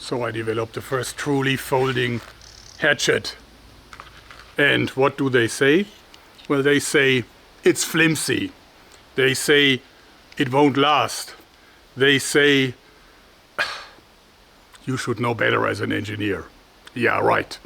So I developed the first truly folding hatchet. And what do they say? Well, they say it's flimsy. They say it won't last. They say you should know better as an engineer. Yeah, right.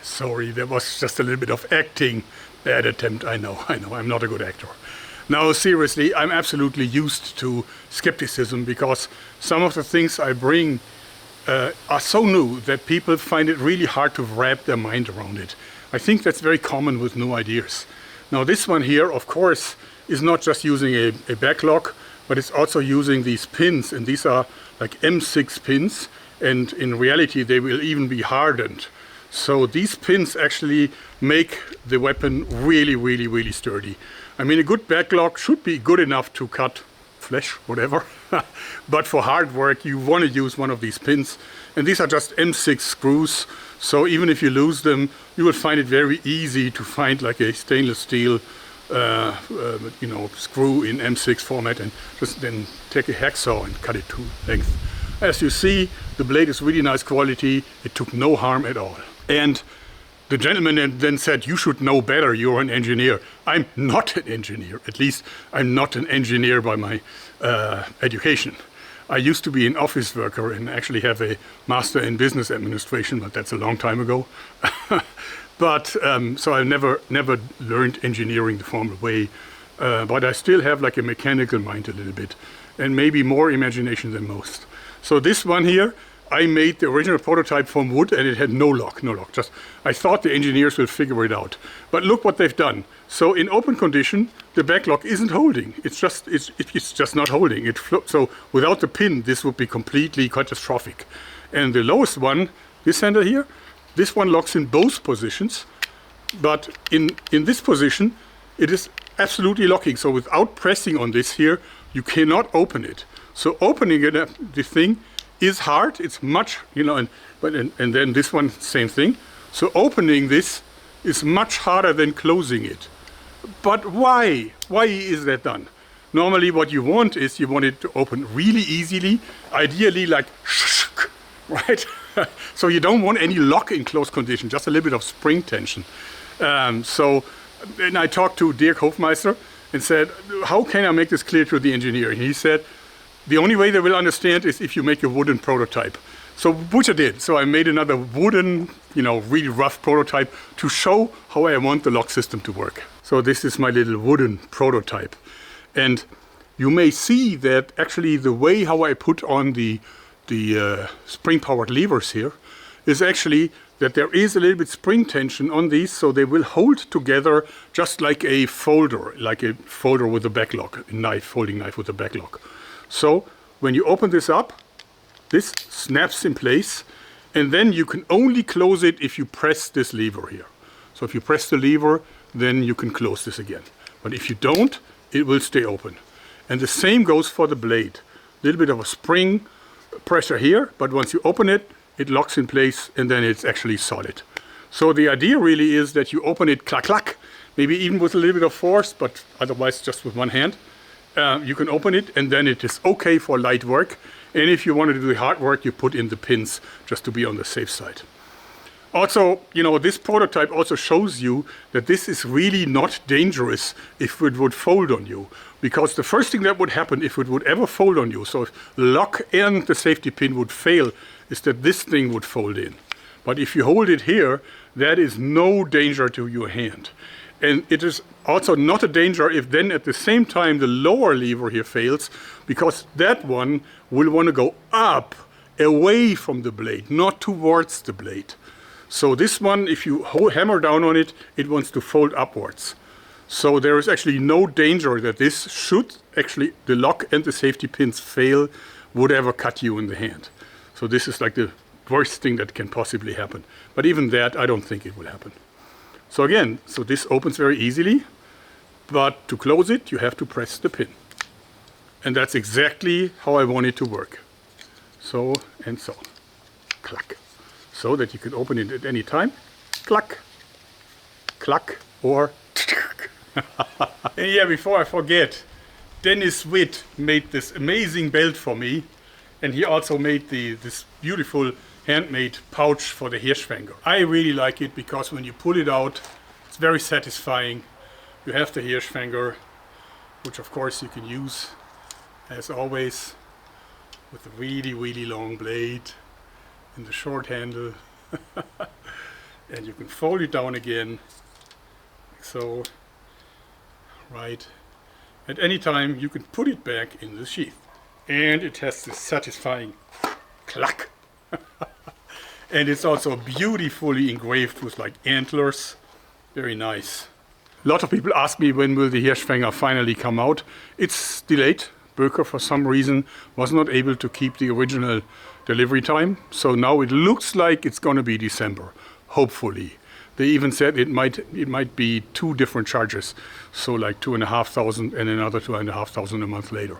Sorry, there was just a little bit of acting. Bad attempt, I know, I'm not a good actor. Now, seriously, I'm absolutely used to skepticism because some of the things I bring are so new that people find it really hard to wrap their mind around it. I think that's very common with new ideas. Now, this one here, of course, is not just using a backlock, but it's also using these pins, and these are like M6 pins, and in reality they will even be hardened. So these pins actually make the weapon really, really, really sturdy. I mean, a good backlock should be good enough to cut flesh, whatever. But for hard work, you want to use one of these pins. And these are just M6 screws. So even if you lose them, you will find it very easy to find like a stainless steel screw in M6 format, and just then take a hacksaw and cut it to length. As you see, the blade is really nice quality. It took no harm at all. And the gentleman then said, you should know better, you're an engineer. I'm not an engineer, at least I'm not an engineer by my education. I used to be an office worker and actually have a master in business administration, but that's a long time ago. But so I never learned engineering the formal way, but I still have like a mechanical mind a little bit, and maybe more imagination than most. So this one here, I made the original prototype from wood and it had no lock. Just, I thought the engineers will figure it out. But look what they've done. So in open condition, the backlock isn't holding. It's just not holding. So without the pin, this would be completely catastrophic. And the lowest one, this handle here, this one locks in both positions. But in this position, it is absolutely locking. So without pressing on this here, you cannot open it. So opening it, the thing, is hard. It's much, and then this one, same thing. So opening this is much harder than closing it. But why? Why is that done? Normally what you want is you want it to open really easily, ideally like right? So you don't want any lock in close condition, just a little bit of spring tension. So then I talked to Dirk Hofmeister and said, how can I make this clear to the engineer? And he said, the only way they will understand is if you make a wooden prototype. So, which I did. So I made another wooden, really rough prototype to show how I want the lock system to work. So this is my little wooden prototype. And you may see that actually the way how I put on the spring-powered levers here is actually that there is a little bit spring tension on these, so they will hold together just like a folder with a backlock, folding knife with a backlock. So when you open this up, this snaps in place, and then you can only close it if you press this lever here. So if you press the lever, then you can close this again. But if you don't, it will stay open. And the same goes for the blade. A little bit of a spring pressure here, but once you open it, it locks in place and then it's actually solid. So the idea really is that you open it clack clack, maybe even with a little bit of force, but otherwise just with one hand. You can open it, and then it is okay for light work. And if you want to do the hard work, you put in the pins just to be on the safe side. Also, you know, this prototype also shows you that this is really not dangerous if it would fold on you. Because the first thing that would happen if it would ever fold on you, so if the lock and the safety pin would fail, is that this thing would fold in. But if you hold it here, that is no danger to your hand. And it is also not a danger if then at the same time the lower lever here fails, because that one will want to go up, away from the blade, not towards the blade. So this one, if you hammer down on it, it wants to fold upwards. So there is actually no danger that this, should actually the lock and the safety pins fail, would ever cut you in the hand. So this is like the worst thing that can possibly happen. But even that, I don't think it will happen. So again, so this opens very easily, but to close it, you have to press the pin. And that's exactly how I want it to work. So and so, clack. So that you can open it at any time, clack, clack, or and yeah, before I forget, Dennis Witt made this amazing belt for me, and he also made this beautiful handmade pouch for the Hirschfänger. I really like it because when you pull it out, it's very satisfying. You have the Hirschfänger, which of course you can use as always with a really, really long blade and the short handle. And you can fold it down again, like so. Right. At any time you can put it back in the sheath. And it has this satisfying clack. And it's also beautifully engraved with like antlers. Very nice. A lot of people ask me when will the Hirschfänger finally come out. It's delayed. Böker for some reason was not able to keep the original delivery time. So now it looks like it's going to be December, hopefully. They even said it might be 2 different charges. So like 2,500 and another 2,500 a month later.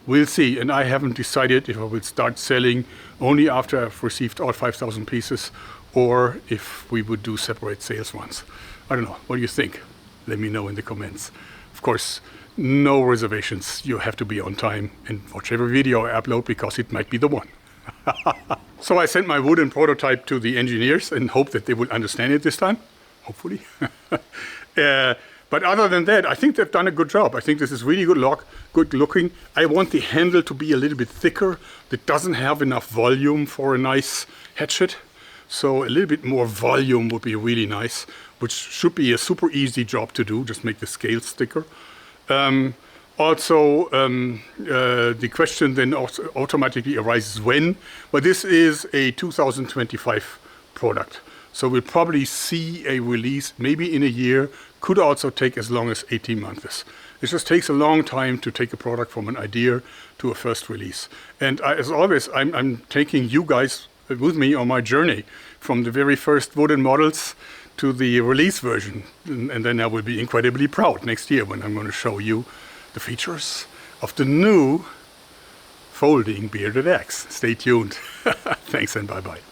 We'll see, and I haven't decided if I will start selling only after I've received all 5,000 pieces or if we would do separate sales ones. I don't know, what do you think? Let me know in the comments. Of course, no reservations. You have to be on time and watch every video I upload because it might be the one. So I sent my wooden prototype to the engineers and hope that they will understand it this time, hopefully. But other than that, I think they've done a good job. I think this is really good looking. I want the handle to be a little bit thicker. That doesn't have enough volume for a nice hatchet. So a little bit more volume would be really nice, which should be a super easy job to do. Just make the scales thicker. Also, the question then also automatically arises when. Well, this is a 2025 product. So we'll probably see a release maybe in a year, could also take as long as 18 months. It just takes a long time to take a product from an idea to a first release. And as always, I'm taking you guys with me on my journey from the very first wooden models to the release version. And then I will be incredibly proud next year when I'm going to show you the features of the new folding bearded axe. Stay tuned. Thanks and bye-bye.